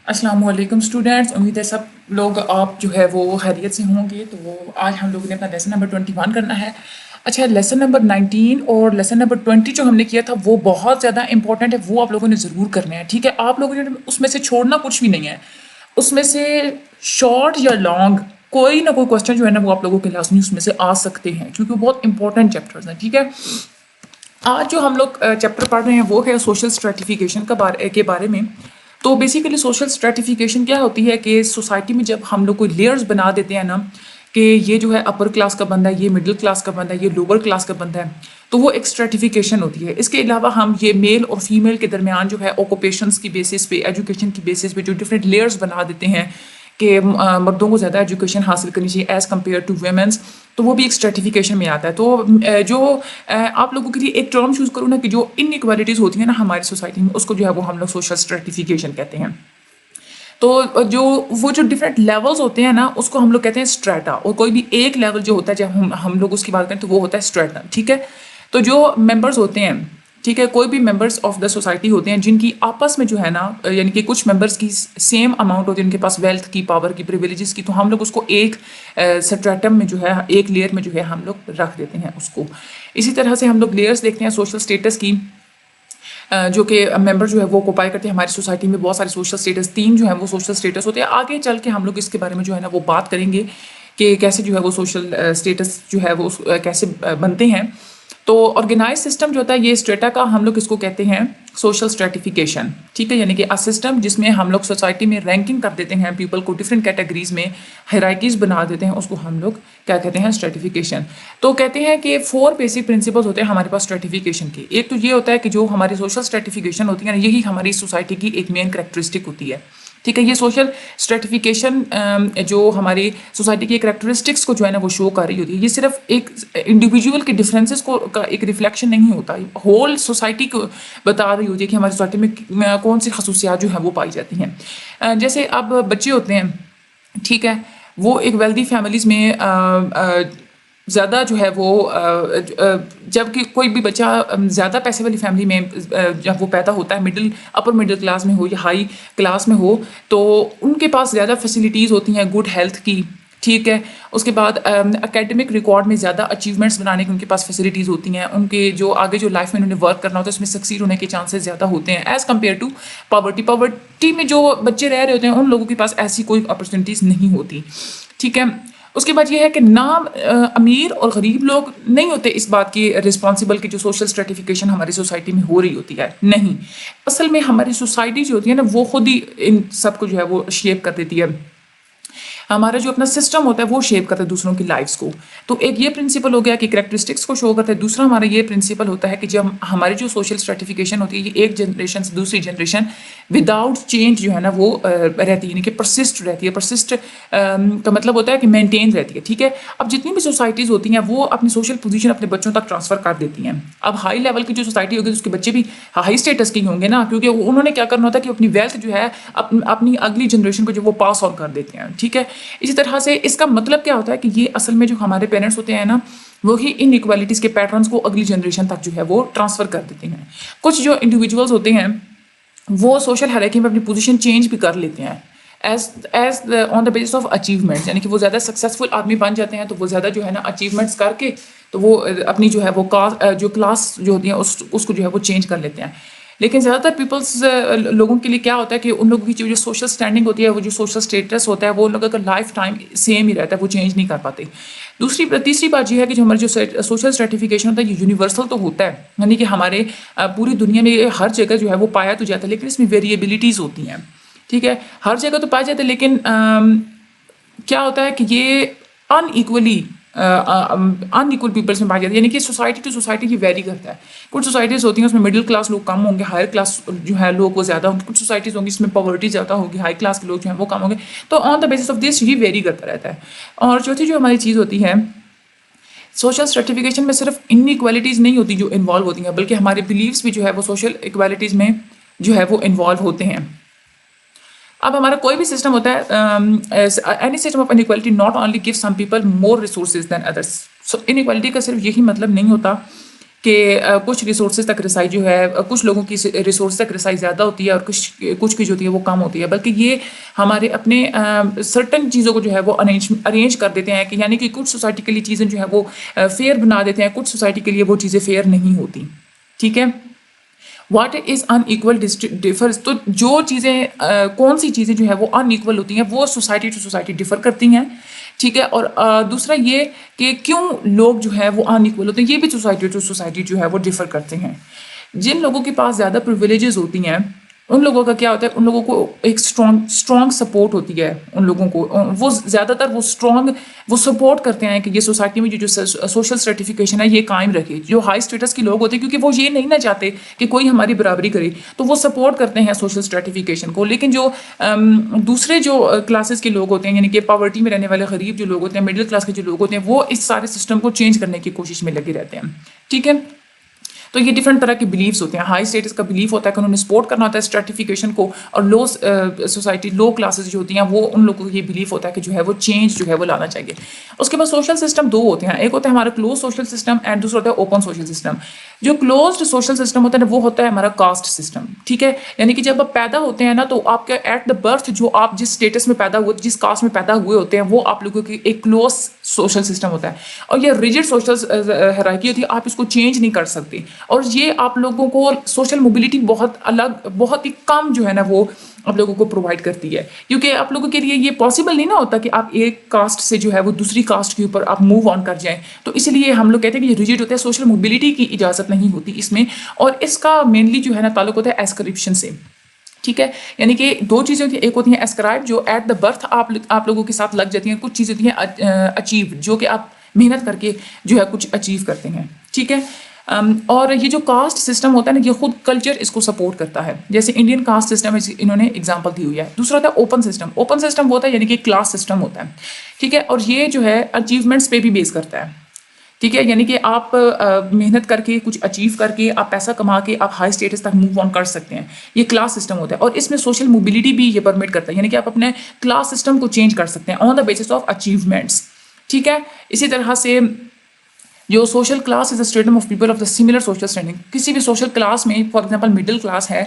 अस्सलाम वालेकुम स्टूडेंट्स, उम्मीद है सब लोग आप जो है वो खैरियत से होंगे। तो आज हम लोगों ने अपना लेसन नंबर 21 करना है। अच्छा, लेसन नंबर 19 और लेसन नंबर 20 जो हमने किया था वो बहुत ज़्यादा इंपॉर्टेंट है, वो आप लोगों ने ज़रूर करना है। ठीक है, आप लोगों ने उसमें से छोड़ना कुछ भी नहीं है। उसमें से शॉर्ट या लॉन्ग कोई ना कोई क्वेश्चन जो है ना वो आप लोगों के लास्ट में उसमें से आ सकते हैं, क्योंकि वो बहुत इंपॉर्टेंट चैप्टर्स हैं। ठीक है, आज जो हम लोग चैप्टर पढ़ रहे हैं वो है सोशल स्ट्रेटिफिकेशन के बारे में। तो बेसिकली सोशल स्ट्रेटिफिकेशन क्या होती है कि सोसाइटी में जब हम लोग कोई लेयर्स बना देते हैं ना, कि ये जो है अपर क्लास का बंदा है, ये मिडिल क्लास का बंदा है, ये लोअर क्लास का बंदा है, तो वो एक स्ट्रेटिफिकेशन होती है। इसके अलावा हम ये मेल और फीमेल के दरमियान जो है ऑक्यूपेशंस की बेसिस पे, एजुकेशन की बेसिस पे जो डिफरेंट लेयर्स बना देते हैं कि मर्दों को ज़्यादा एजुकेशन हासिल करनी चाहिए एज़ कम्पेयर टू वेमेंस, तो वो भी एक स्ट्रेटिफिकेशन में आता है। तो आप लोगों के लिए एक टर्म चूज़ करूँ ना कि जो इनइक्वालिटीज़ होती हैं ना हमारी सोसाइटी में, उसको जो है वो हम लोग सोशल स्ट्रेटिफिकेशन कहते हैं। तो जो डिफरेंट लेवल्स होते हैं ना उसको हम लोग कहते हैं स्ट्रेटा, और कोई भी एक लेवल जो होता है जब हम लोग उसकी बात करें तो वो होता है स्ट्रेटा। ठीक है, तो जो मेंबर्स होते हैं, ठीक है, कोई भी मेंबर्स ऑफ द सोसाइटी होते हैं जिनकी आपस में जो है ना, यानी कि कुछ मेंबर्स की सेम अमाउंट होती है उनके पास वेल्थ की, पावर की, प्रिविलेजेस की, तो हम लोग उसको एक स्ट्रेटम में जो है, एक लेयर में जो है हम लोग रख देते हैं उसको। इसी तरह से हम लोग लेयर्स देखते हैं सोशल स्टेटस की, जो कि मेंबर जो है वो ऑक्यूपाई करते हैं हमारी सोसाइटी में। बहुत सारे सोशल स्टेटस, 3 जो है वो सोशल स्टेटस होते हैं। आगे चल के हम लोग इसके बारे में जो है ना वो बात करेंगे कि कैसे जो है वो सोशल स्टेटस जो है वो कैसे बनते हैं। तो ऑर्गेनाइज सिस्टम जो होता है ये स्ट्रेटा का, हम लोग इसको कहते हैं सोशल स्ट्रेटिफिकेशन। ठीक है, यानी कि अ सिस्टम जिसमें हम लोग सोसाइटी में रैंकिंग कर देते हैं पीपल को, डिफरेंट कैटेगरीज में हायरार्कीज बना देते हैं, उसको हम लोग क्या कहते हैं, स्ट्रेटिफिकेशन। तो कहते हैं कि 4 बेसिक प्रिंसिपल्स होते हैं हमारे पास स्ट्रेटिफिकेशन के। एक तो ये होता है कि जो हमारी सोशल स्ट्रेटिफिकेशन होती है ना, यही हमारी सोसाइटी की एक मेन करेक्टरिस्टिक होती है। ठीक है, ये सोशल स्ट्रेटिफिकेशन जो हमारी सोसाइटी की करेक्टरिस्टिक्स को जो है ना वो शो कर रही होती है। ये सिर्फ एक इंडिविजुअल के डिफरेंसेस को का एक रिफ्लेक्शन नहीं होता, होल सोसाइटी को बता रही होती है कि हमारी सोसाइटी में कौन सी खसूसियात जो है वो पाई जाती हैं। जैसे अब बच्चे होते हैं, ठीक है, वो एक वेल्दी फैमिलीज़ में ज़्यादा जो है वो जबकि कोई भी बच्चा ज़्यादा पैसे वाली फैमिली में जब वो पैदा होता है, अपर मिडिल क्लास में हो या हाई क्लास में हो, तो उनके पास ज़्यादा फैसिलिटीज़ होती हैं गुड हेल्थ की। ठीक है, उसके बाद एकेडमिक रिकॉर्ड में ज़्यादा अचीवमेंट्स बनाने की उनके पास फैसिलिटीज़ होती हैं। उनके जो आगे जो लाइफ में उन्हें वर्क करना होता है उसमें सक्सीड होने के चांसेस ज़्यादा होते हैं एज़ कम्पेयर टू पॉवर्टी में जो बच्चे रह रहे होते हैं उन लोगों के पास ऐसी कोई अपॉर्चुनिटीज़ नहीं होती। ठीक है, उसके बाद ये है कि ना अमीर और गरीब लोग नहीं होते इस बात की रिस्पॉन्सिबल कि जो सोशल स्ट्रेटिफिकेशन हमारी सोसाइटी में हो रही होती है, नहीं। असल में हमारी सोसाइटी जो होती है ना वो खुद ही इन सब को जो है वो शेप कर देती है। हमारा जो अपना सिस्टम होता है वो शेप करता है दूसरों की लाइफ्स को। तो एक ये प्रिंसिपल हो गया कि करेक्टरिस्टिक्स को शो करता है। दूसरा हमारा ये प्रिंसिपल होता है कि जब हमारी जो सोशल स्ट्रेटिफिकेशन होती है ये एक जनरेशन से दूसरी जनरेशन विदाउट चेंज जो है ना वो रहती है, यानी कि परसिस्ट रहती है। परसिस्ट का मतलब होता है कि मेंटेन रहती है। ठीक है, अब जितनी भी सोसाइटीज़ होती हैं वो अपनी सोशल पोजीशन अपने बच्चों तक ट्रांसफर कर देती हैं। अब हाई लेवल की जो सोसाइटी होगी उसके बच्चे भी हाई स्टेटस के ही होंगे ना, क्योंकि उन्होंने क्या करना होता है कि अपनी वेल्थ जो है अपनी अगली जनरेशन को जो वो पास ऑन कर देते हैं। ठीक है, इसी तरह से इसका मतलब क्या होता है कि ये असल में जो हमारे पेरेंट्स होते हैं ना वही इन इक्वालिटीज़ के पैटर्न्स को अगली जनरेशन तक जो है वो ट्रांसफ़र कर देते हैं। कुछ जो इंडिविजुअल्स होते हैं वो सोशल हायरार्की में अपनी पोजीशन चेंज भी कर लेते हैं as on the basis of achievements, यानी कि वो ज़्यादा सक्सेसफुल आदमी बन जाते हैं तो वो ज़्यादा जो है ना अचीवमेंट्स करके तो वो अपनी जो है वो जो क्लास जो होती है उसको जो है वो चेंज कर लेते हैं। लेकिन ज़्यादातर पीपल्स लोगों के लिए क्या होता है कि उन लोगों की जो सोशल स्टैंडिंग होती है, वो जो सोशल स्टेटस होता है, वो लोगों का लाइफ टाइम सेम ही रहता है, वो चेंज नहीं कर पाते। तीसरी बात ये है कि जो हमारा जो सोशल स्ट्रेटिफिकेशन होता है ये यूनिवर्सल तो होता है, यानी कि हमारे पूरी दुनिया में ये हर जगह जो है वो पाया तो जाता है, लेकिन इसमें वेरिएबिलिटीज़ होती हैं। ठीक है, हर जगह तो पाया जाता है, लेकिन क्या होता है कि ये अनइक्वली अनइक्वल पीपल्स में पाया जाता है, यानी कि सोसाइटी टू सोसाइटी ये वेरी करता है। कुछ सोसाइटीज़ होती हैं उसमें मिडिल क्लास लोग कम होंगे, हायर क्लास जो है लोग वो ज़्यादा होंगे। कुछ सोसाइटीज़ होंगी इसमें पॉवर्टी ज़्यादा होगी, हाई क्लास के लोग जो हैं वो कम होंगे। तो on the basis of this ये वेरी करता रहता है। और चौथी जो हमारी चीज़ होती है, सोशल स्ट्रेटिफिकेशन में सिर्फ इनइक्वालिटीज़ नहीं होती जो इन्वॉल्व होती हैं, बल्कि हमारे बिलीव्स भी जो है वो सोशल इक्वालिटीज़ में जो है वो इन्वॉल्व होते हैं। अब हमारा कोई भी सिस्टम होता है, any system of inequality not only give some people more resources than others. So inequality का सिर्फ यही मतलब नहीं होता कि कुछ रिसोर्सेज तक रसाई जो है कुछ लोगों की रिसोर्स तक रसाई ज़्यादा होती है और कुछ की जो होती है वो कम होती है, बल्कि ये हमारे अपने सर्टन चीज़ों को जो है वो अरेंज कर देते हैं कि यानी कि कुछ सोसाइटी के लिए चीज़ें जो है वो फेयर बना देते हैं, कुछ सोसाइटी के लिए वो चीज़ें फेयर नहीं होती। ठीक है, व्हाट इज अनइक्वल डिफर्स, तो जो चीज़ें कौन सी चीज़ें जो है वो अनइक्वल होती हैं वो सोसाइटी टू सोसाइटी डिफर करती हैं। ठीक है, और दूसरा ये कि क्यों लोग जो है वो अनइक्वल होते हैं, ये भी सोसाइटी टू सोसाइटी जो है वो डिफर करते हैं। जिन लोगों के पास ज़्यादा प्रिविलेजेस होती हैं उन लोगों का क्या होता है, उन लोगों को एक स्ट्रॉन्ग सपोर्ट होती है, उन लोगों को वो ज़्यादातर वो सपोर्ट करते हैं कि ये सोसाइटी में जो सोशल सर्टिफिकेशन है ये कायम रखे। जो हाई स्टेटस के लोग होते हैं क्योंकि वो ये नहीं ना चाहते कि कोई हमारी बराबरी करे, तो वो सपोर्ट करते हैं सोशल सर्टिफिकेशन को। लेकिन जो दूसरे जो क्लासेस के लोग होते हैं, यानी कि पॉवर्टी में रहने वाले गरीब जो लोग होते हैं, मिडिल क्लास के जो लोग होते हैं, वो इस सारे सिस्टम को चेंज करने की कोशिश में लगे रहते हैं। ठीक है, तो ये डिफरेंट तरह के बिलीव्स होते हैं। हाई स्टेटस का बिलीफ होता है कि उन्होंने सपोर्ट करना होता है स्ट्रेटिफिकेशन को, और लो सोसाइटी लो क्लासेस जो होती हैं वो उन लोगों को ये बिलीफ होता है कि जो है वो चेंज जो है वो लाना चाहिए। उसके बाद सोशल सिस्टम दो होते हैं, एक होता है हमारा क्लोज सोशल सिस्टम एंड दूसरा होता है ओपन सोशल सिस्टम। जो क्लोज्ड सोशल सिस्टम होता है वो होता है हमारा कास्ट सिस्टम। ठीक है, यानी कि जब आप पैदा होते हैं ना तो आपके एट द बर्थ जो आप जिस स्टेटस में पैदा हुए, जिस कास्ट में पैदा हुए होते हैं, वो आप लोगों की एक क्लोज सोशल सिस्टम होता है। और ये रिजिड सोशल हायरार्की होती है, आप इसको चेंज नहीं कर सकते। और ये आप लोगों को सोशल मोबिलिटी बहुत ही कम जो है ना वो आप लोगों को प्रोवाइड करती है, क्योंकि आप लोगों के लिए ये पॉसिबल नहीं ना होता कि आप एक कास्ट से जो है वो दूसरी कास्ट के ऊपर आप मूव ऑन कर जाएं। तो इसलिए हम लोग कहते हैं कि ये रिजिड होता है, सोशल मोबिलिटी की इजाज़त नहीं होती इसमें। और इसका मेनली जो है ना ताल्लुक होता है एस्क्रिप्शन से। ठीक है, यानी कि दो चीज़ें होती हैं, एक होती है एस्क्राइब जो एट द बर्थ आप लोगों के साथ लग जाती हैं, कुछ चीज़ें होती हैं अचीव जो कि आप मेहनत करके जो है कुछ अचीव करते हैं। ठीक है, और ये जो कास्ट सिस्टम होता है ना, ये खुद कल्चर इसको सपोर्ट करता है। जैसे इंडियन कास्ट सिस्टम इन्होंने एग्जांपल दी हुई है। दूसरा होता है ओपन सिस्टम। ओपन सिस्टम होता है यानी कि क्लास सिस्टम होता है। ठीक है, और ये जो है अचीवमेंट्स पे भी बेस करता है। ठीक है, यानी कि आप मेहनत करके कुछ अचीव करके आप पैसा कमा के आप हाई स्टेटस तक मूव ऑन कर सकते हैं, ये क्लास सिस्टम होता है। और इसमें सोशल मोबिलिटी भी ये परमिट करता है, यानी कि आप अपने क्लास सिस्टम को चेंज कर सकते हैं on the basis of achievements. ठीक है, इसी तरह से जो social class is a stratum of people of the similar social standing. किसी भी सोशल क्लास में, फॉर एग्जांपल मिडिल क्लास है,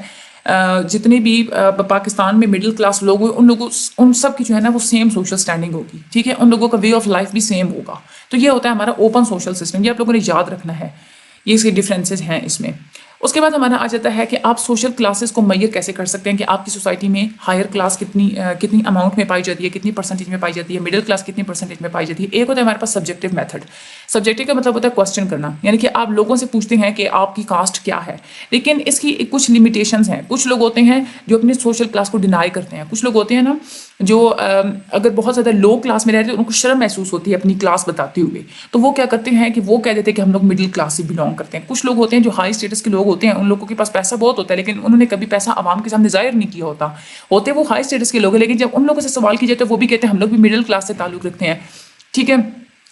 जितने भी पाकिस्तान में मिडिल क्लास लोग हुए उन सब की जो है ना वो सेम सोशल स्टैंडिंग होगी। ठीक है, उन लोगों का वे ऑफ लाइफ भी सेम होगा। तो ये होता है हमारा ओपन सोशल सिस्टम, ये आप लोगों ने याद रखना है, ये इसके डिफरेंसेस हैं इसमें। उसके बाद हमारा आ जाता है कि आप सोशल क्लासेस को मैयर कैसे कर सकते हैं कि आपकी सोसाइटी में हायर क्लास कितनी अमाउंट में पाई जाती है, कितनी परसेंटेज में पाई जाती है, मिडिल क्लास कितनी परसेंटेज में पाई जाती है। एक होता है हमारे पास सब्जेक्टिव मेथड। सब्जेक्टिव का मतलब होता है क्वेश्चन करना, यानी कि आप लोगों से पूछते हैं कि आपकी कास्ट क्या है, लेकिन इसकी कुछ लिमिटेशंस हैं। कुछ लोग होते हैं जो अपने सोशल क्लास को डिनाई करते हैं, कुछ लोग होते हैं ना जो अगर बहुत ज़्यादा लो क्लास में रहते हैं उनको शर्म महसूस होती है अपनी क्लास बताते हुए, तो वो क्या करते हैं कि वो कह देते हैं कि हम लोग मिडिल क्लास से बिलोंग करते हैं। कुछ लोग होते हैं जो हाई स्टेटस के लोग होते हैं, उन लोगों के पास पैसा बहुत होता है लेकिन उन्होंने कभी पैसा आवाम के सामने जाहिर नहीं किया होते वो हाई स्टेटस के लोग हैं, लेकिन जब उन लोगों से सवाल किया जाए तो वो भी कहते हैं हम लोग भी मिडिल क्लास से ताल्लुक़ रखते हैं। ठीक है,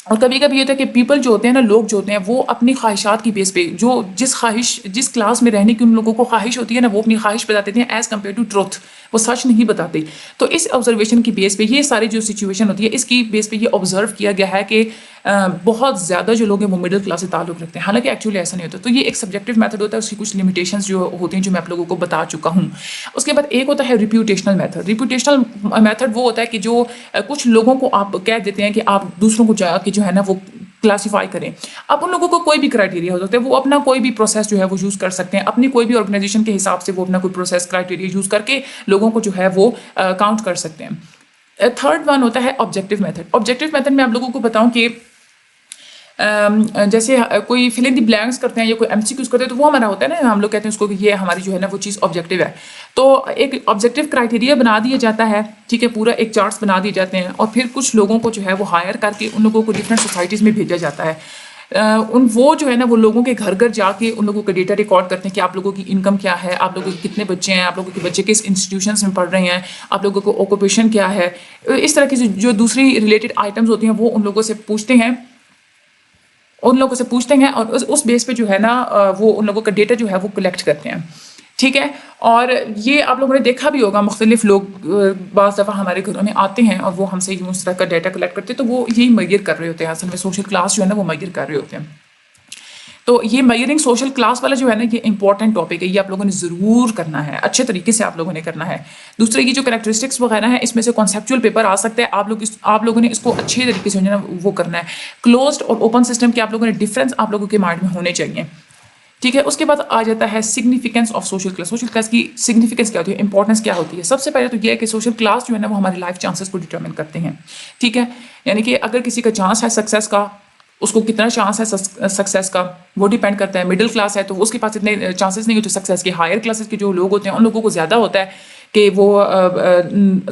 और कभी कभी ये होता है कि पीपल जो होते हैं ना, लोग जो होते हैं वो अपनी ख्वाहिशात की बेस पे जो जिस क्लास में रहने की उन लोगों को ख्वाहिश होती है ना, वो अपनी ख्वाहिश बताते हैं एज़ कम्पेयर टू ट्रुथ, वो सच नहीं बताते। तो इस ऑब्जर्वेशन की बेस पे ये सारी जो सिचुएशन होती है इसकी बेस पे ये ऑब्जर्व किया गया है कि बहुत ज़्यादा जो लोग हैं वो मिडिल क्लास से ताल्लुक़ रखते हैं, हालांकि एक्चुअली ऐसा नहीं होता। तो ये एक सब्जेक्टिव मेथड होता है, उसकी कुछ लिमिटेशंस जो होती हैं जो मैं आप लोगों को बता चुका हूँ। उसके बाद एक होता है रिप्यूटेशनल मेथड। रिप्यूटेशनल मेथड वो होता है कि जो कुछ लोगों को आप कह देते हैं कि आप दूसरों को जाके जो है ना वो क्लासीफाई करें। अब उन लोगों को कोई भी क्राइटेरिया हो सकता है, वो अपना कोई भी प्रोसेस जो है वो यूज़ कर सकते हैं, अपनी कोई भी ऑर्गेनाइजेशन के हिसाब से वो अपना कोई प्रोसेस क्राइटेरिया यूज़ करके लोगों को जो है वो काउंट कर सकते हैं। थर्ड वन होता है ऑब्जेक्टिव मेथड। ऑब्जेक्टिव मेथड में आप लोगों को बताऊं कि जैसे कोई फिल इन द ब्लैंक्स करते हैं या कोई एमसीक्यूज करते हैं, तो वो हमारा होता है ना, हम लोग कहते हैं उसको कि ये हमारी जो है ना वो चीज़ ऑब्जेक्टिव है। तो एक ऑब्जेक्टिव क्राइटेरिया बना दिया जाता है, ठीक है, पूरा एक चार्ट्स बना दिए जाते हैं और फिर कुछ लोगों को जो है वो हायर करके उन लोगों को डिफरेंट सोसाइटीज़ में भेजा जाता है। वो जो है ना वो लोगों के घर घर जाके उन लोगों का डेटा रिकॉर्ड करते हैं कि आप लोगों की इनकम क्या है, आप लोगों के कितने बच्चे हैं, आप लोगों के बच्चे किस इंस्टीट्यूशंस में पढ़ रहे हैं, आप लोगों को ऑक्यूपेशन क्या है। इस तरह की जो दूसरी रिलेटेड आइटम्स होती हैं वो उन लोगों से पूछते हैं और उस बेस पे जो है ना वो उन लोगों का डेटा जो है वो कलेक्ट करते हैं। ठीक है, और ये आप लोगों ने देखा भी होगा, मुख्तलिफ लोग बाज़ दफ़ा हमारे घरों में आते हैं और वो हमसे यूँ इस तरह का डेटा कलेक्ट करते हैं, तो वो यही मैयर कर रहे होते हैं, असल में सोशल क्लास जो है ना वो मैयर कर रहे होते हैं। तो ये मेजरिंग सोशल क्लास वाला जो है ना, ये इंपॉर्टेंट टॉपिक है, ये आप लोगों ने ज़रूर करना है, अच्छे तरीके से आप लोगों ने करना है। दूसरे की जो कैरेक्टरिस्टिक्स वगैरह है, इसमें से कॉन्सेप्चुअल पेपर आ सकता है, आप लोगों ने इसको अच्छे तरीके से जो है ना वो करना है। क्लोज्ड और ओपन सिस्टम के आप लोगों ने डिफरेंस आप लोगों के माइंड में होने चाहिए, ठीक है। उसके बाद आ जाता है significance of social class. Social class की सिग्निफिकेंस क्या होती है, इंपॉर्टेंस क्या होती है। सबसे पहले तो ये है कि सोशल क्लास जो है ना वो हमारी लाइफ चांसेस को डिटरमिन करते हैं, ठीक है। यानी कि अगर किसी का चांस है सक्सेस का, उसको कितना चांस है सक्सेस का, वो डिपेंड करता है। मिडिल क्लास है तो उसके पास इतने चांसेस नहीं होते सक्सेस के। हायर क्लासेस के जो लोग होते हैं उन लोगों को ज़्यादा होता है कि वो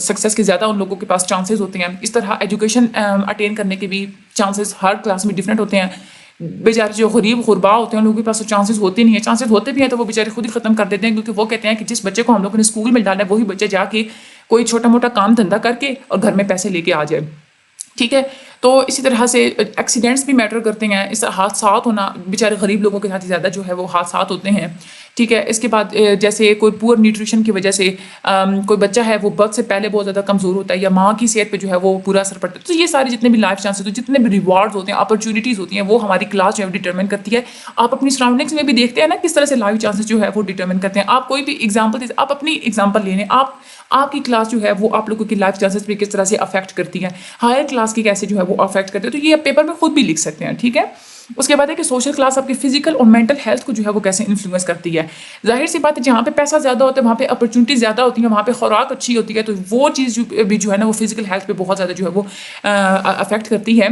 सक्सेस के ज़्यादा उन लोगों के पास चांसेस होते हैं। इस तरह एजुकेशन अटेन करने के भी चांसेस हर क्लास में डिफरेंट होते हैं। बेचारे जो गरीब गुरबा होते हैं उन लोगों के पास तो चांसेस होते नहीं है, चांसेस होते भी हैं तो वो बेचारे खुद ही ख़त्म कर देते हैं, क्योंकि वो कहते हैं कि जिस बच्चे को हम लोगों ने स्कूल में डाला है वही बच्चे जाके कोई छोटा मोटा काम धंधा करके और घर में पैसे लेके आ जाए, ठीक है। तो इसी तरह से एक्सीडेंट्स भी मैटर करते हैं। इस हादसात होना, बेचारे गरीब लोगों के साथ ही ज़्यादा जो है वो हादसात होते हैं, ठीक है। इसके बाद जैसे कोई पुअर न्यूट्रिशन की वजह से कोई बच्चा है वो बर्थ से पहले बहुत ज़्यादा कमज़ोर होता है, या माँ की सेहत पे जो है वो पूरा असर पड़ता है। तो ये सारे जितने भी लाइफ चांसेस, जितने भी रिवार्ड्स होते हैं, अपॉर्चुनिटीज़ होती हैं, वो हमारी क्लास जो है डिटरमिन करती है। आप अपनी सराउंडिंग्स में भी देखते हैं ना किस तरह से लाइफ चांसेस जो है वो डिटरमिन करते हैं। आप कोई भी एग्जाम्पल, आप अपनी एग्जाम्पल ले लें, आपकी क्लास जो है वो आप लोगों की लाइफ चांसेस पे किस तरह से अफेक्ट करती है, हायर क्लास की कैसे जो है वो अफेक्ट करते हैं। तो ये आप पेपर में खुद भी लिख सकते हैं, ठीक है। उसके बाद है कि सोशल क्लास आपकी फिजिकल और मेंटल हेल्थ को जो है वो कैसे इन्फ्लुएंस करती है। जाहिर सी बात है, जहाँ पे पैसा ज़्यादा होता है वहाँ पे अपॉर्चुनिटी ज़्यादा होती है, वहाँ पे खुराक अच्छी होती है, तो वो चीज़ भी जो है ना वो फिजिकल हेल्थ पे बहुत ज़्यादा जो है वो अफेक्ट करती है।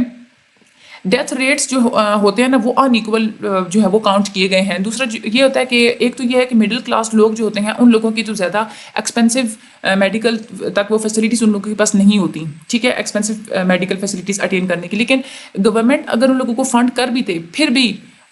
डेथ रेट्स जो होते हैं ना वो अनइक्वल जो है वो काउंट किए गए हैं। दूसरा ये होता है कि एक तो ये है कि मिडिल क्लास लोग जो होते हैं उन लोगों की जो ज़्यादा एक्सपेंसिव मेडिकल तक वो फैसिलिटीज़ उन लोगों के पास नहीं होती, ठीक है, एक्सपेंसिव मेडिकल फैसिलिटीज़ अटेन करने की। लेकिन गवर्नमेंट अगर उन लोगों को फंड कर भी दे, फिर भी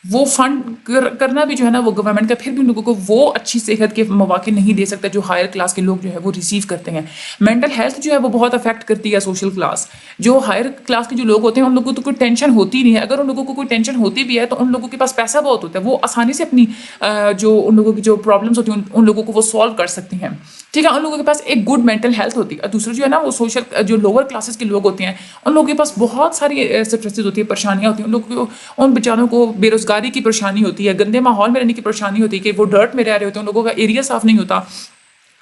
वो फंड करना भी जो है ना वो गवर्नमेंट का, फिर भी उन लोगों को वो अच्छी सेहत के मौके नहीं दे सकता जो हायर क्लास के लोग जो है वो रिसीव करते हैं। मेंटल हेल्थ जो है वो बहुत अफेक्ट करती है सोशल क्लास। जो हायर क्लास के जो लोग होते हैं उन लोगों को तो कोई टेंशन होती नहीं है। अगर उन लोगों को कोई टेंशन होती भी है तो उन लोगों के पास पैसा बहुत होता है, वो आसानी से अपनी जो उन लोगों की जो प्रॉब्लम्स होती हैं उन लोगों को वो सॉल्व कर सकती हैं, ठीक है। उन लोगों के पास एक गुड मेंटल हेल्थ होती है। दूसरा जो है ना वो सोशल जो लोअर क्लासेस के लोग होते हैं उन लोगों के पास बहुत सारी स्ट्रेसेस होती है, परेशानियां होती हैं। उन लोगों को, उन बेचारों को बेरोजगारी की परेशानी होती है, गंदे माहौल में रहने की परेशानी होती है कि वो डर्ट में रह रहे होते हैं, उन लोगों का एरिया साफ नहीं होता,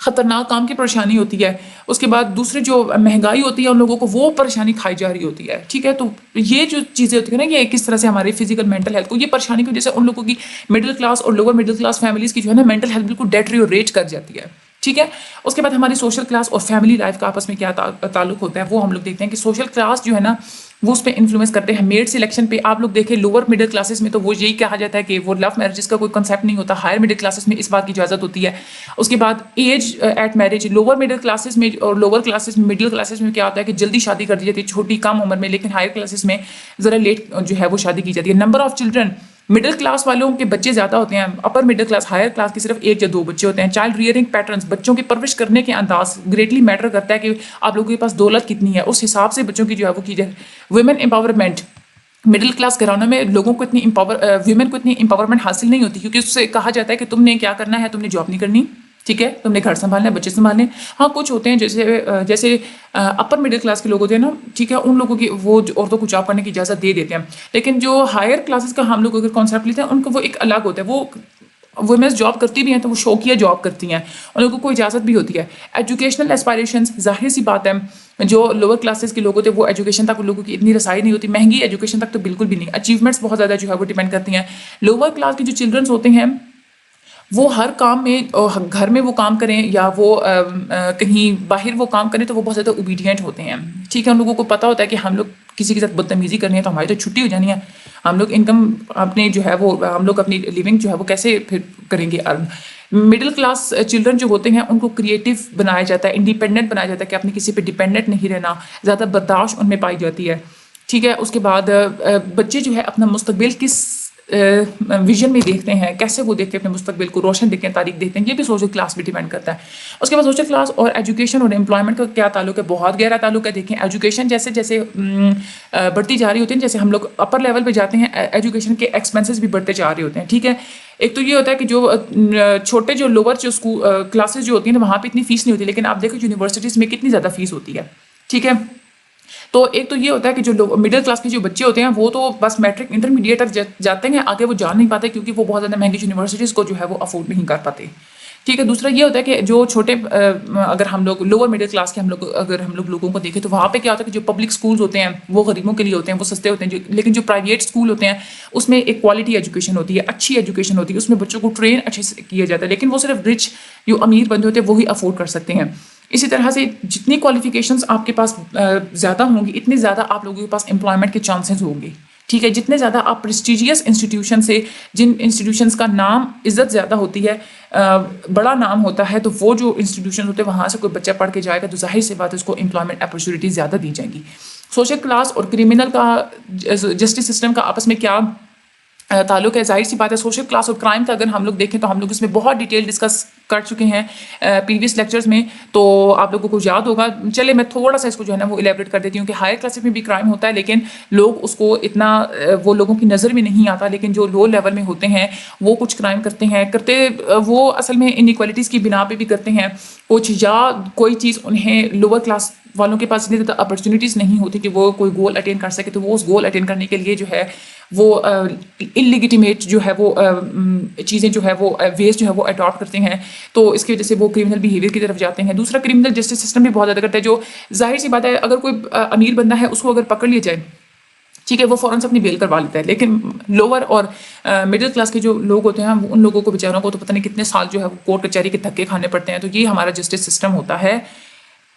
खतरनाक काम की परेशानी होती है। उसके बाद दूसरी जो महंगाई होती है उन लोगों को वो परेशानी खाई जा रही होती है, ठीक है। तो ये जो चीज़ें होती है ना, ये किस तरह से हमारी फिजिकल मेंटल हेल्थ को, ये परेशानी की वजह से उन लोगों की मिडिल क्लास और लोअर मिडिल क्लास फैमिलीज की जो है ना मेंटल हेल्थ बिल्कुल डेटेरियोरेट कर जाती है, ठीक है। उसके बाद हमारी सोशल क्लास और फैमिली लाइफ का आपस में क्या ताल्लुक होता है वो हम लोग देखते हैं कि सोशल क्लास जो है ना वो उस पर इन्फ्लुएंस करते हैं। मेड सिलेक्शन पे आप लोग देखें, लोअर मिडिल क्लासेस में तो वो यही कहा जाता है कि वो लव मैरिजेस का कोई कंसेप्ट नहीं होता। हायर मिडिल क्लासेस में इस बात की इजाज़त होती है। उसके बाद age at marriage, lower middle classes में और लोअर क्लासेस में, मिडिल क्लासेस में क्या होता है कि जल्दी शादी कर दी जाती है छोटी कम उम्र में, लेकिन हायर क्लासेस में ज़रा लेट जो है वो शादी की जाती है। Number of children, middle class वालों के बच्चे ज़्यादा होते हैं, upper middle class higher class के सिर्फ 1 या 2 बच्चे होते हैं। चाइल्ड रियरिंग पैटर्न्स, बच्चों की परवरिश करने के अंदाज ग्रेटली मैटर करता है कि आप लोगों के पास दौलत कितनी है, उस हिसाब से बच्चों की जो है वो की जाए। वुमेन एम्पावरमेंट, मिडिल क्लास घरानों में लोगों को इतनी वुमेन को इतनी एम्पावरमेंट हासिल नहीं होती, क्योंकि उससे कहा जाता है कि तुमने क्या करना है, तुमने जॉब नहीं करनी, ठीक है, तुमने घर संभालना है, बच्चे संभालने। हाँ, कुछ होते हैं जैसे अपर मिडिल क्लास के लोग होते हैं ना, ठीक है, उन लोगों की वो औरतों को जॉब करने की इजाज़त दे देते हैं। लेकिन जो हायर क्लासेस का हम लोग अगर कॉन्सेप्ट लेते हैं उनको वो एक अलग होता है। वो वुमेन्स जॉब करती भी हैं तो वो शौकिया जॉब करती हैं, उन लोगों को इजाज़त भी होती है। एजुकेशनल एस्पायरेशंस, जाहिर सी बात है जो लोअर क्लासेस के लोग होते हैं वो एजुकेशन तक उन लोगों की इतनी रसाई नहीं होती, महंगी एजुकेशन तक तो बिल्कुल भी नहीं। अचीवमेंट्स बहुत ज़्यादा जो है वो डिपेंड करती हैं। लोअर क्लास के जो चिल्ड्रंस होते हैं वो हर काम में, घर में वो काम करें या वो कहीं बाहर वो काम करें तो वो बहुत ज़्यादा ओबीडियंट होते हैं, ठीक है। उन लोगों को पता होता है कि हम लोग किसी के साथ बदतमीजी करनी है तो हमारी तो छुट्टी हो जानी है, हम लोग इनकम अपने जो है वो हम लोग अपनी लिविंग जो है वो कैसे फिर करेंगे अर्न। मिडिल क्लास चिल्ड्रन जो होते हैं उनको क्रिएटिव बनाया जाता है, इंडिपेंडेंट बनाया जाता है कि आपने किसी पे डिपेंडेंट नहीं रहना, ज़्यादा बर्दाश्त उनमें पाई जाती है, ठीक है। उसके बाद बच्चे जो है अपना मुस्तकबिल किस विजन में देखते हैं, कैसे वो देखते हैं अपने मुस्तकबिल को, रोशन देखते हैं, तारीख देखते हैं, ये भी सोशल क्लास पे डिपेंड करता है। उसके बाद सोशल क्लास और एजुकेशन और एम्प्लॉयमेंट का क्या ताल्लुक है, बहुत गहरा ताल्लुक है। देखें, एजुकेशन जैसे जैसे बढ़ती जा रही होती है, जैसे हम लोग अपर लेवल पे जाते हैं एजुकेशन के एक्सपेंसेस भी बढ़ते जा रहे होते हैं, ठीक है। एक तो ये होता है कि जो छोटे जो लोअर जो स्कूल क्लासेस जो होती हैं ना वहाँ पे इतनी फीस नहीं होती, लेकिन आप देखो यूनिवर्सिटीज़ में कितनी ज़्यादा फीस होती है, ठीक है। तो एक तो ये होता है कि जो मिडिल क्लास के जो बच्चे होते हैं वो तो बस मैट्रिक इंटरमीडिएट तक जाते हैं, आगे वो जा नहीं पाते क्योंकि वो बहुत ज़्यादा महंगी यूनिवर्सिटीज़ को जो है वो अफोर्ड नहीं कर पाते। ठीक है, दूसरा ये होता है कि जो छोटे अगर हम लोग लोअर मिडिल क्लास के अगर हम लोग लोगों को देखें तो वहाँ पे क्या होता है कि जो पब्लिक स्कूल्स होते हैं वो गरीबों के लिए होते हैं, वो सस्ते होते हैं, लेकिन जो प्राइवेट स्कूल होते हैं उसमें एक क्वालिटी एजुकेशन होती है, अच्छी एजुकेशन होती है, उसमें बच्चों को ट्रेन अच्छे से किया जाता है, लेकिन वो सिर्फ रिच जो अमीर बंदे होते हैं वही अफोर्ड कर सकते हैं। इसी तरह से जितनी क्वालिफिकेशंस आपके पास ज़्यादा होंगी इतने ज़्यादा आप लोगों के पास एम्प्लॉयमेंट के चांसेस होंगे। ठीक है, जितने ज़्यादा आप प्रेस्टिजियस इंस्टीट्यूशन से, जिन इंस्टीट्यूशंस का नाम इज्जत ज़्यादा होती है, बड़ा नाम होता है, तो वो जो इंस्टीट्यूशन होते हैं वहाँ से कोई बच्चा पढ़ के जाएगा तो जाहिर सी बात है उसको एम्प्लॉयमेंट अपॉर्चुनिटीज़ ज़्यादा दी जाएंगी। सोशल क्लास और क्रिमिनल का जस्टिस सिस्टम का आपस में क्या ताल्लुक है, जाहिर सी बात है सोशल क्लास और क्राइम का अगर हम लोग देखें तो हम लोग इसमें बहुत डिटेल डिस्कस कर चुके हैं प्रीवियस लेक्चर्स में, तो आप लोगों को याद होगा। चले मैं थोड़ा सा इसको जो है ना वो इलेबरेट कर देती हूँ कि हायर क्लासेस में भी क्राइम होता है लेकिन लोग उसको इतना वो लोगों की नज़र में नहीं आता, लेकिन जो लो लेवल में होते हैं वो कुछ क्राइम करते वो असल में इनइक्वालिटीज़ की बिना पे भी करते हैं कुछ, या कोई चीज़ उन्हें लोअर क्लास वालों के पास इतनी ज़्यादा अपॉर्चुनिटीज़ नहीं होती कि वो कोई गोल अटेन कर सके, तो वो उस गोल अटेन करने के लिए जो है वो इलिगिटिमेट जो है वो चीज़ें जो है वो वेस्ट जो है वो अडॉप्ट करते हैं, तो इसकी वजह से वो क्रिमिनल बिहेवियर की तरफ जाते हैं। दूसरा, क्रिमिनल जस्टिस सिस्टम भी बहुत ज़्यादा करता है, जो जाहिर सी बात है अगर कोई अमीर बंदा है उसको अगर पकड़ लिया जाए, ठीक है, वो फ़ौरन से अपनी बेल करवा लेता है, लेकिन लोअर और मिडिल क्लास के जो लोग होते हैं उन लोगों को बेचारों को तो पता नहीं कितने साल जो है वो कोर्ट कचहरी के धक्के खाने पड़ते हैं। तो ये हमारा जस्टिस सिस्टम होता है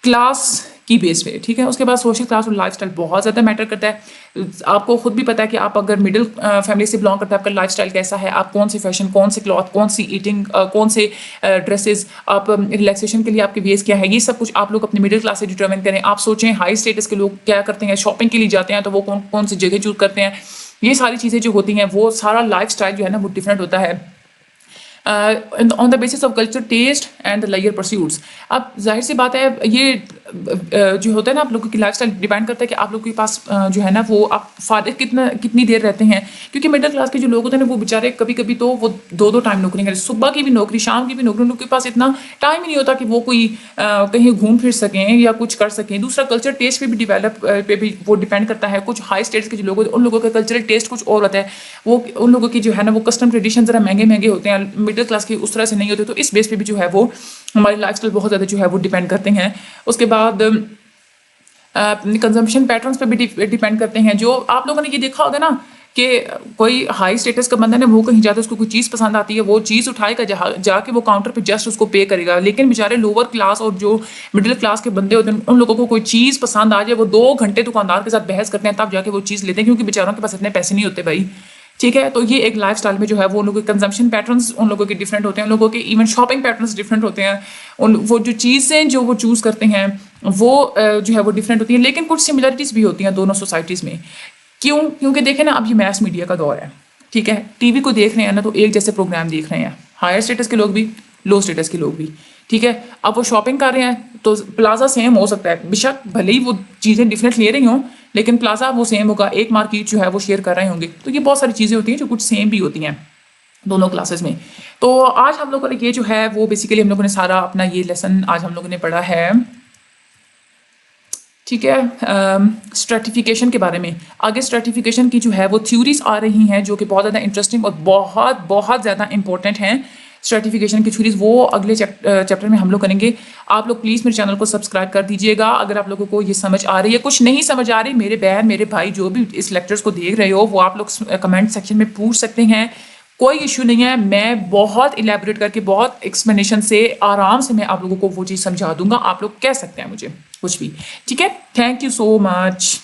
क्लास की बेस पे। ठीक है, उसके बाद सोशल क्लास और लाइफस्टाइल बहुत ज़्यादा मैटर करता है। आपको खुद भी पता है कि आप अगर मिडिल फैमिली से बिलोंग करते हैं, आपका लाइफस्टाइल कैसा है, आप कौन से फैशन, कौन से क्लॉथ, कौन सी ईटिंग, कौन से ड्रेसेस, आप रिलैक्सेशन के लिए आपके वेज क्या है, ये सब कुछ आप लोग अपने मिडिल क्लास से डिटरमिन करें। आप सोचें हाई स्टेटस के लोग क्या करते हैं, शॉपिंग के लिए जाते हैं तो वो कौन कौन सी जगह चूज करते हैं, ये सारी चीज़ें जो होती हैं वो सारा लाइफ स्टाइल जो है ना वो डिफरेंट होता है on the basis of culture, taste and the लायर परस्यूट्स। अब जाहिर सी बात है ये जो होता है ना आप लोगों की लाइफस्टाइल डिपेंड करता है कि आप लोगों के पास जो है ना वो आप फारिग कितनी देर रहते हैं, क्योंकि मिडिल क्लास के जो लोग होते हैं ना वो बेचारे कभी कभी तो वो दो टाइम नौकरी करें, सुबह की भी नौकरी, शाम की भी नौकरी, उन लोगों के पास इतना टाइम ही नहीं होता कि वो कोई कहीं घूम फिर सकें या कुछ कर सकें। दूसरा, कल्चर टेस्ट पे भी डेवलप पे भी वो डिपेंड करता है। कुछ हाई स्टेट्स के जो लोग होते हैं उन लोगों का कल्चरल टेस्ट कुछ और होता है, वो उन लोगों की जो है ना वो कस्टम ट्रेडिशन ज़रा महंगे होते हैं, मिडिल क्लास के उस तरह से नहीं होते, तो इस बेस पे भी जो है वो हमारी लाइफस्टाइल बहुत ज़्यादा जो है वो डिपेंड करते हैं। उसके बाद कंजम्पशन पैटर्न्स पे भी डिपेंड करते हैं। जो आप लोगों ने ये देखा होगा ना कि कोई हाई स्टेटस का बंदा है वो कहीं जाता है, उसको कोई चीज़ पसंद आती है, वो चीज़ उठाएगा, जाके वो काउंटर पे जस्ट उसको पे करेगा, लेकिन बेचारे लोअर क्लास और जो मिडिल क्लास के बंदे होते हैं उन लोगों को कोई चीज़ पसंद आ जाए वो 2 घंटे दुकानदार के साथ बहस करते हैं तब जाके वो चीज़ लेते हैं, क्योंकि बेचारों के पास इतने पैसे नहीं होते भाई। ठीक है, तो ये एक लाइफ स्टाइल में जो है वो उन लोगों के कंजम्पशन पैटर्न्स उन लोगों के डिफरेंट होते हैं, उन लोगों के इवन शॉपिंग पैटर्न्स डिफरेंट होते हैं, वो जो चीज़ें जो वो चूज़ करते हैं वो जो है वो डिफरेंट होती हैं, लेकिन कुछ सिमिलरिटीज़ भी होती हैं दोनों सोसाइटीज़ में। क्योंकि देखें ना अब ये मैस मीडिया का दौर है, ठीक है, टीवी को देख रहे हैं ना तो एक जैसे प्रोग्राम देख रहे हैं, हायर स्टेटस के लोग भी, लो स्टेटस के लोग भी। ठीक है, अब वो शॉपिंग कर रहे हैं तो प्लाजा सेम हो सकता है, बेशक भले ही वो चीज़ें डिफरेंट ले रही हों लेकिन प्लाजा वो सेम होगा, एक मार्केट जो है वो शेयर कर रहे होंगे, तो ये बहुत सारी चीज़ें होती हैं जो कुछ सेम भी होती हैं दोनों क्लासेस में। तो आज हम लोगों ने ये जो है वो बेसिकली हम लोगों ने सारा अपना ये लेसन आज हम लोगों ने पढ़ा है, ठीक है, स्ट्रेटिफिकेशन के बारे में। आगे स्ट्रेटिफिकेशन की जो है वो थ्योरीज आ रही हैं जो कि बहुत ज़्यादा इंटरेस्टिंग और बहुत बहुत ज़्यादा इंपॉर्टेंट हैं। स्ट्रेटिफिकेशन की थ्योरीज वो अगले चैप्टर में हम लोग करेंगे। आप लोग प्लीज़ मेरे चैनल को सब्सक्राइब कर दीजिएगा अगर आप लोगों को ये समझ आ रही है। कुछ नहीं समझ आ रही, मेरे बहन मेरे भाई जो भी इस लेक्चर्स को देख रहे हो वो आप लोग कमेंट सेक्शन में पूछ सकते हैं, कोई इशू नहीं है। मैं बहुत इलेबोरेट करके बहुत एक्सप्लेनेशन से आराम से मैं आप लोगों को वो चीज़ समझा दूंगा। आप लोग कह सकते हैं मुझे कुछ भी, ठीक है। Thank you so much.